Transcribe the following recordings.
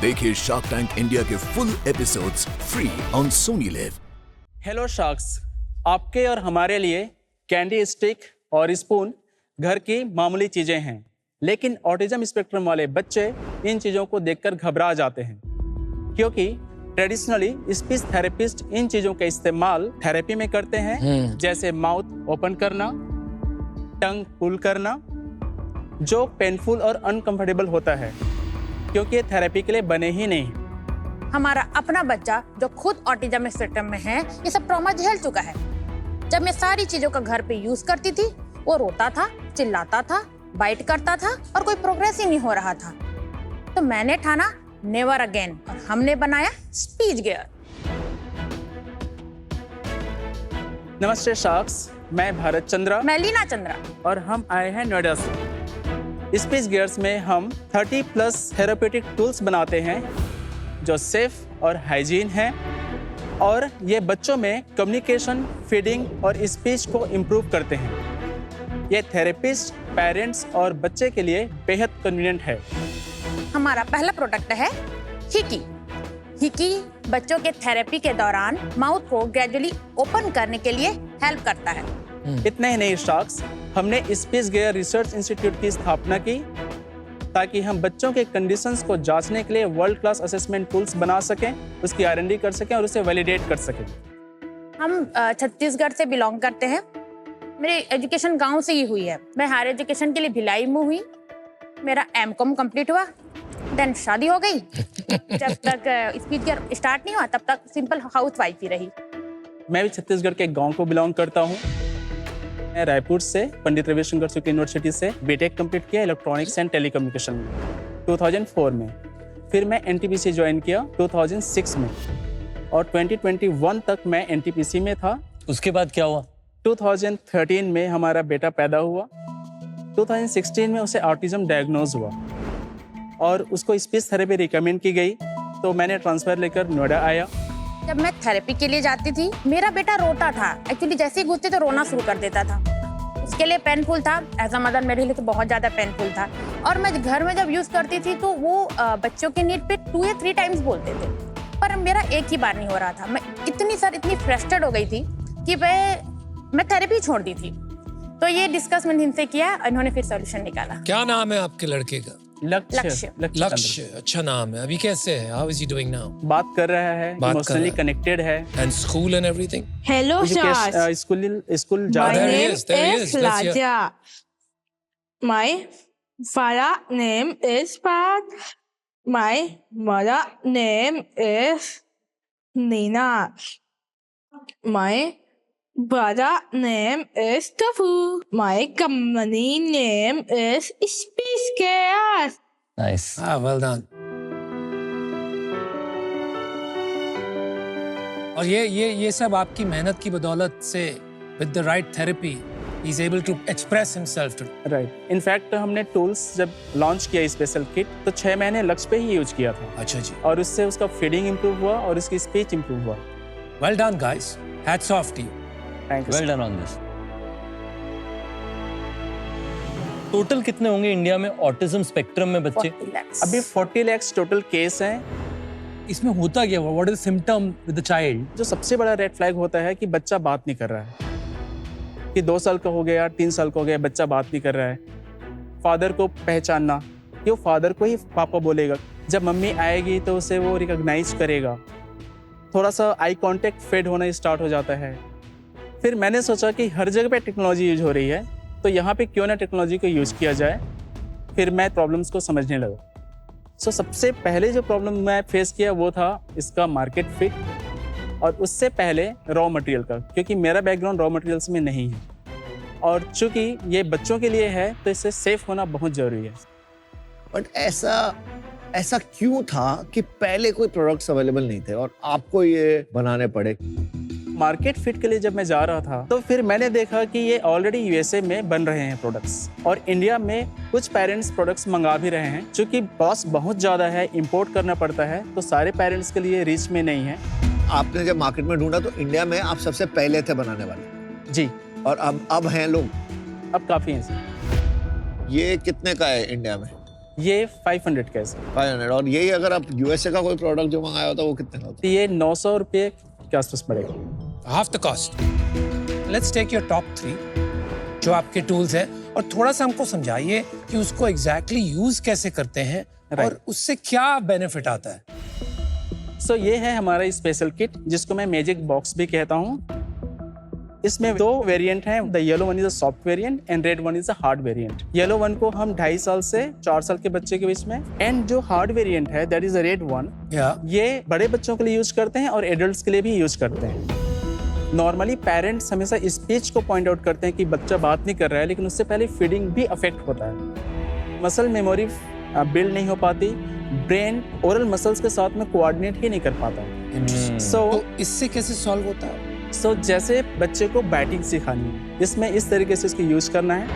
देखिए shark tank India के full episodes free on Sony live. Hello sharks, आपके और हमारे लिए कैंडी स्टिक और स्पून घर की मामूली चीजें हैं, लेकिन ऑटिज्म स्पेक्ट्रम वाले बच्चे इन चीजों को देखकर घबरा जाते हैं, क्योंकि ट्रेडिशनली स्पीच थेरेपिस्ट इन चीजों का इस्तेमाल थेरेपी में करते हैं, जैसे माउथ ओपन करना, टंग पुल करना, जो पेनफुल और अनकंफर्टेबल होता है, क्योंकि ये थेरेपी के लिए बने ही नहीं। हमारा अपना बच्चा जो खुद ऑटिज्म स्पेक्ट्रम में है, ये सब ट्रॉमा झेल चुका है। जब मैं सारी चीजों का घर पे यूज करती थी, वो रोता था, चिल्लाता था, बाइट करता था और कोई प्रोग्रेस ही नहीं हो रहा था। तो मैंने ठाना नेवर अगेन और हमने बनाया स्पीच गियर। नमस्ते शार्क्स, मैं भारत चंद्रा, मैं लीना चंद्रा और हम आए हैं नोएडा से। स्पीच गियर्स में हम 30+ थेरेपेटिक टूल्स बनाते हैं जो सेफ और हाइजीन हैं, और ये बच्चों में कम्युनिकेशन, फीडिंग और स्पीच को इम्प्रूव करते हैं। ये थेरेपिस्ट, पेरेंट्स और बच्चे के लिए बेहद कन्वीनियंट है। हमारा पहला प्रोडक्ट है हिकी। हिकी बच्चों के थेरेपी के दौरान माउथ को ग्रेजुअली ओपन करने के लिए हेल्प करता है। इतने ही नहीं शार्क्स, हमने स्पीच गियर रिसर्च इंस्टीट्यूट की स्थापना की ताकि हम बच्चों के कंडीशंस को जांचने के लिए वर्ल्ड क्लास असेसमेंट टूल्स बना सकें, उसकी R&D कर सकें और उसे वैलिडेट कर सकें। हम छत्तीसगढ़ से बिलोंग करते हैं। मेरी एजुकेशन गांव से ही हुई है। मैं हायर एजुकेशन के लिए भिलाई में हुई। मेरा M.Com कंप्लीट हुआ, देन शादी हो गई। जब तक स्पीच गियर स्टार्ट नहीं हुआ, तब तक सिंपल हाउसवाइफ ही रही। मैं भी छत्तीसगढ़ के गांव को बिलोंग करता हूँ। मैं रायपुर से पंडित रविशंकर शुक्ल यूनिवर्सिटी से बीटेक कंप्लीट किया इलेक्ट्रॉनिक्स एंड टेलीकम्युनिकेशन में 2004 में। फिर मैं NTPC ज्वाइन किया 2006 में, और 2021 तक मैं NTPC में था। उसके बाद क्या हुआ? 2013 में हमारा बेटा पैदा हुआ। 2016 में उसे ऑटिज्म डायग्नोज हुआ और उसको स्पीच थेरेपी रिकमेंड की गई, तो मैंने ट्रांसफर लेकर नोएडा आया। जब मैं थेरेपी के लिए जाती थी, मेरा बेटा रोता था। एक्चुअली जैसे ही घुसते तो रोना शुरू कर देता था। उसके लिए पेनफुल था, एज अ मदर मेरे लिए तो बहुत ज़्यादा पेनफुल था। और मैं घर में जब यूज़ करती थी तो वो बच्चों के नीड पे 2 या 3 टाइम्स बोलते थे, पर मेरा एक ही बार नहीं हो रहा था। मैं इतनी फ्रस्ट्रेट हो गई थी कि मैं थेरेपी छोड़ दी थी। तो ये डिस्कस मैंने इनसे किया, इन्होंने फिर सोल्यूशन निकाला। क्या नाम है आपके लड़के का? लक्ष्य। अच्छा नाम है। अभी कैसे है? How is he doing now? बात कर रहा है, इमोशनली कनेक्टेड है। And school and everything? Hello, Josh. School जा My रहा है। name is Raja. My father name is Pat. My mother name is Nina. My brother name is Tofu. My company name is Speech Gears. Nice. Ah, well done. और ये सब आपकी मेहनत की बदौलत से with the right therapy he is able to express himself to. Right. In fact हमने tools जब लॉन्च किया स्पेशल किट, तो 6 महीने लक्ष्य पे ही यूज किया था। अच्छा जी। और उससे उसका फीडिंग इम्प्रूव हुआ और उसकी स्पीच इम्प्रूव हुआ। Well done guys. Hats off to you. Thank you. Well done on this. Total कितने होंगे इंडिया में ऑटिज्म स्पेक्ट्रम में बच्चे? 40 lakhs. अभी 40 लाख टोटल केस हैं। इसमें होता क्या? What is the symptom with the child? जो सबसे बड़ा रेड फ्लैग होता है कि बच्चा बात नहीं कर रहा है, कि 2 साल का हो गया, 3 साल का हो गया, बच्चा बात नहीं कर रहा है। फादर को पहचानना, कि वो फादर को ही पापा बोलेगा। जब मम्मी आएगी तो उसे वो रिकॉग्नाइज करेगा। थोड़ा सा आई कांटेक्ट फेड होना स्टार्ट हो जाता है। फिर मैंने सोचा कि हर जगह पे टेक्नोलॉजी यूज हो रही है, तो यहाँ पे क्यों ना टेक्नोलॉजी को यूज किया जाए। फिर मैं प्रॉब्लम्स को समझने लगा। सबसे पहले जो प्रॉब्लम मैं फेस किया वो था इसका मार्केट फिट, और उससे पहले रॉ मटेरियल का, क्योंकि मेरा बैकग्राउंड रॉ मटेरियल्स में नहीं है, और चूंकि ये बच्चों के लिए है तो इससे सेफ होना बहुत जरूरी है। बट ऐसा क्यों था कि पहले कोई प्रोडक्ट्स अवेलेबल नहीं थे और आपको ये बनाने पड़े? मार्केट फिट के लिए जब मैं जा रहा था, तो फिर मैंने देखा कि ये ऑलरेडी USA में बन रहे हैं प्रोडक्ट्स, और इंडिया में कुछ पेरेंट्स प्रोडक्ट्स मंगा भी रहे हैं। चूंकि कॉस्ट बहुत ज़्यादा है, इंपोर्ट करना पड़ता है, तो सारे पेरेंट्स के लिए रीच में नहीं है। आपने जब मार्केट में ढूंढा तो इंडिया में आप सबसे पहले थे बनाने वाले? जी। और अब हैं लोग? अब काफ़ी हैं। ये कितने का है इंडिया में? ये 500 का है सर। 500। और यही अगर आप यूएसए का कोई प्रोडक्ट जो मंगाया होता वो कितने का होता? तो ये 900 रुपये के आसपास पड़ेगा। Half the cost. Let's take your top 3 जो आपके टूल्स हैं और थोड़ा सा हमको समझाइए कि उसको एग्जैक्टली यूज कैसे करते हैं और उससे क्या बेनिफिट आता है। सो ये है हमारा स्पेशल किट जिसको मैं मैजिक बॉक्स भी कहता हूँ। इसमें 2 वेरिएंट हैं। The yellow one is a soft variant and red one is a hard variant. Yellow one को हम 2.5 साल से 4 साल के बच्चे के बीच में, एंड जो हार्ड वेरिएंट है that is a red one, ये बड़े बच्चों के लिए यूज करते हैं और एडल्ट्स के लिए भी यूज करते हैं। नॉर्मली पेरेंट्स हमेशा स्पीच को पॉइंट आउट करते हैं कि बच्चा बात नहीं कर रहा है, लेकिन उससे पहले फीडिंग भी अफेक्ट होता है। मसल मेमोरी बिल्ड नहीं हो पाती, ब्रेन ओरल मसल्स के साथ में कोऑर्डिनेट ही नहीं कर पाता। तो इससे कैसे सॉल्व होता है? सो जैसे बच्चे को बैटिंग सिखानी है, इसमें इस तरीके से इसको यूज करना है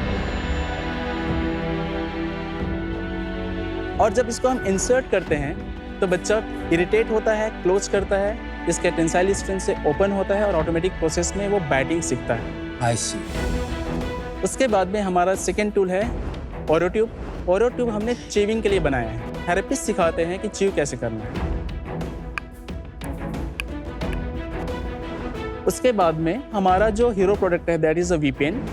और जब इसको हम इंसर्ट करते हैं तो बच्चा इरिटेट होता है, क्लोज करता है, इसके टेंसाइल स्ट्रेंथ से ओपन होता है और ऑटोमेटिक प्रोसेस में वो बैटिंग सीखता है। आई सी। उसके बाद में हमारा सेकेंड टूल है ओरो ट्यूब। ओरो ट्यूब हमने च्यूइंग के लिए बनाया है। थेरेपिस्ट सिखाते हैं कि च्यू कैसे करना है। उसके बाद में हमारा जो हीरो प्रोडक्ट है दैट इज अ वीपेन।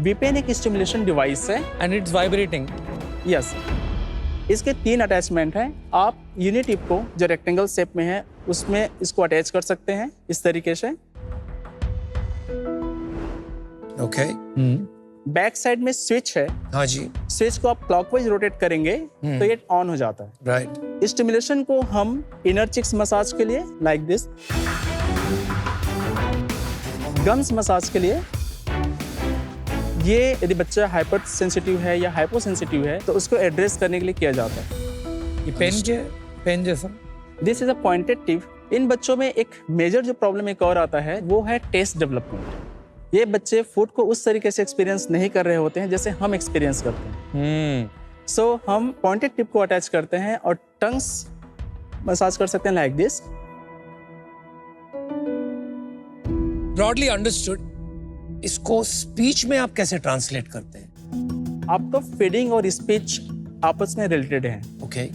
वीपेन एक स्टिमुलेशन डिवाइस है एंड इट्स वाइब्रेटिंग। यस। इसके 3 अटैचमेंट हैं। आप यूनिटिप को जो रेक्टेंगल शेप में है उसमें इसको अटैच कर सकते हैं इस तरीके से। ओके। बैक साइड में स्विच है। हाँ जी। स्विच को आप क्लॉकवाइज रोटेट करेंगे तो ये ऑन हो जाता है। राइट। स्टिमुलेशन को हम इनर चिक्स मसाज के लिए लाइक दिस, गम्स मसाज के लिए, ये यदि बच्चा हाइपर सेंसिटिव है या हाइपो सेंसिटिव है तो उसको एड्रेस करने के लिए किया जाता है। ये पेन जैसा। This is a pointed tip. इन बच्चों में एक मेजर जो प्रॉब्लम एक और आता है वो है टेस्ट डेवलपमेंट। ये बच्चे फूड को उस तरीके से एक्सपीरियंस नहीं कर रहे होते हैं जैसे हम एक्सपीरियंस करते हैं। सो हम पॉइंटेड टिप को अटैच करते हैं और टंग्स मसाज कर सकते हैं लाइक दिस। Broadly understood. इसको स्पीच में आप कैसे ट्रांसलेट करते हैं? आपका फीडिंग और स्पीच आपस में रिलेटेड है। ओके।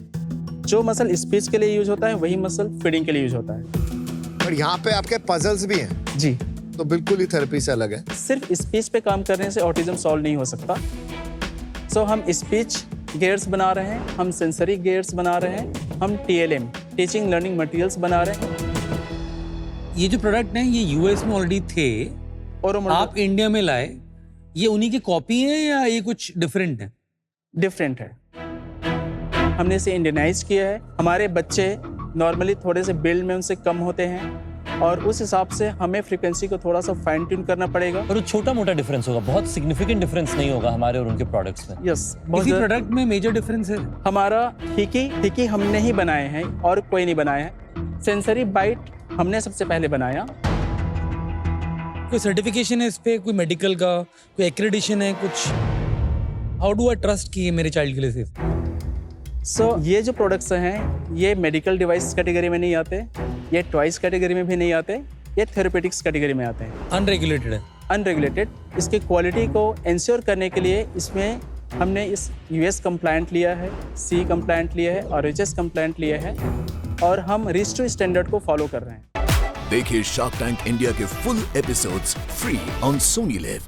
जो मसल स्पीच के लिए यूज होता है वही मसल फीडिंग के लिए यूज होता है। पर यहाँ पे आपके पजल्स भी हैं जी। तो बिल्कुल ही थेरेपी से अलग है। सिर्फ स्पीच पे काम करने से ऑटिज्म सॉल्व नहीं हो सकता। सो हम स्पीच गेयर्स बना रहे हैं, हम सेंसरी गेयर्स बना रहे हैं, हम TLM टीचिंग लर्निंग मटेरियल्स बना रहे हैं। ये जो प्रोडक्ट हैं ये यूएस में ऑलरेडी थे और आप इंडिया में लाए, ये उन्हीं की कॉपी है या ये कुछ डिफरेंट है? डिफरेंट है। हमने इसे इंडियनाइज किया है। हमारे बच्चे नॉर्मली थोड़े से बिल्ड में उनसे कम होते हैं और उस हिसाब से हमें फ्रीक्वेंसी को थोड़ा सा फाइन ट्यून करना पड़ेगा। और छोटा मोटा डिफरेंस होगा, बहुत सिग्निफिकेंट डिफरेंस नहीं होगा हमारे और उनके प्रोडक्ट्स में। यस। इसी प्रोडक्ट में मेजर डिफरेंस है। हमारा हिकी हमने ही बनाए हैं और कोई नहीं बनाया है। सेंसरी बाइट हमने सबसे पहले बनाया। कोई सर्टिफिकेशन है इस पे, कोई मेडिकल का, कोई एक्रेडिशन है कुछ? हाउ डू आई ट्रस्ट कि ये मेरे चाइल्ड के लिए सेफ? सो ये जो प्रोडक्ट्स हैं ये मेडिकल डिवाइस कैटेगरी में नहीं आते, ये टॉयज कैटेगरी में भी नहीं आते, ये थेरेपेटिक्स कैटेगरी में आते हैं। अनरेगुलेटेड है। अनरेगुलेटेड। इसकी क्वालिटी को इंश्योर करने के लिए इसमें हमने इस US कंप्लायंट लिया है, C कंप्लायंट लिया है और HS कंप्लायंट लिया है और हम RIS2 स्टैंडर्ड को फॉलो कर रहे हैं। देखिए शार्क टैंक इंडिया के full episodes free on Sony live.